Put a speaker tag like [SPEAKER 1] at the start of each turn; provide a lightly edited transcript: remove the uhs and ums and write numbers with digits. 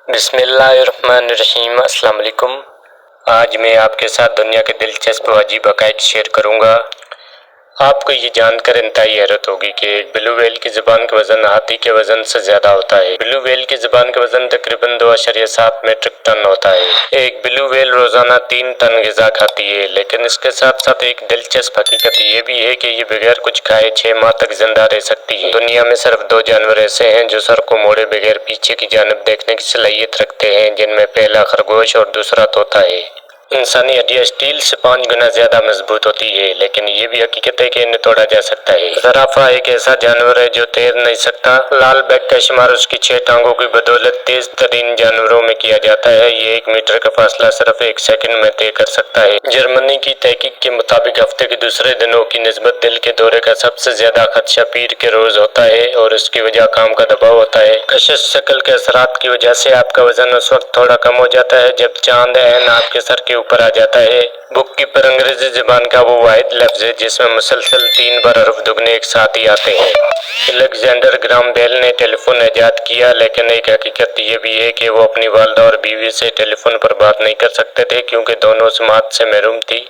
[SPEAKER 1] بسم اللہ الرحمن الرحیم۔ السلام علیکم۔ آج میں آپ کے ساتھ دنیا کے دلچسپ و عجیب حقائق شیئر کروں گا۔ آپ کو یہ جان کر انتہائی حیرت ہوگی کہ ایک بلو ویل کی زبان کا وزن ہاتھی کے وزن سے زیادہ ہوتا ہے۔ بلو ویل کی زبان کا وزن تقریباً 2.7 میٹرک ٹن ہوتا ہے۔ ایک بلو ویل روزانہ 3 ٹن غذا کھاتی ہے، لیکن اس کے ساتھ ساتھ ایک دلچسپ حقیقت یہ بھی ہے کہ یہ بغیر کچھ کھائے 6 ماہ تک زندہ رہ سکتی ہے۔ دنیا میں صرف 2 جانور ایسے ہیں جو سر کو موڑے بغیر پیچھے کی جانب دیکھنے کی صلاحیت رکھتے ہیں، جن میں پہلا خرگوش اور دوسرا طوطا ہے۔ انسانی ہڈیاں اسٹیل سے 5 گنا زیادہ مضبوط ہوتی ہے، لیکن یہ بھی حقیقت ہے کہ انہیں توڑا جا سکتا ہے۔ زرافہ ایک ایسا جانور ہے جو تیر نہیں سکتا۔ لال بیک کا شمار اس کی 6 ٹانگوں کی بدولت تیز ترین جانوروں میں کیا جاتا ہے۔ یہ 1 میٹر کا فاصلہ صرف 1 سیکنڈ میں طے کر سکتا ہے۔ جرمنی کی تحقیق کے مطابق ہفتے کے دوسرے دنوں کی نسبت دل کے دورے کا سب سے زیادہ خدشہ پیر کے روز ہوتا ہے، اور اس کی وجہ کام کا دباؤ ہوتا ہے۔ کشش شکل کے اثرات کی وجہ سے آپ کا وزن اس وقت تھوڑا کم ہو جاتا ہے جب چاند عین آپ کے سر کے اوپر آ جاتا ہے۔ بک کیپر انگریزی زبان کا وہ واحد لفظ ہے جس میں مسلسل 3 بار حرف دگنے ایک ساتھ ہی آتے ہیں۔ الیگزینڈر گرام بیل نے ٹیلی فون ایجاد کیا، لیکن ایک حقیقت یہ بھی ہے کہ وہ اپنی والدہ اور بیوی سے ٹیلی فون پر بات نہیں کر سکتے تھے کیونکہ دونوں سماعت سے محروم تھی۔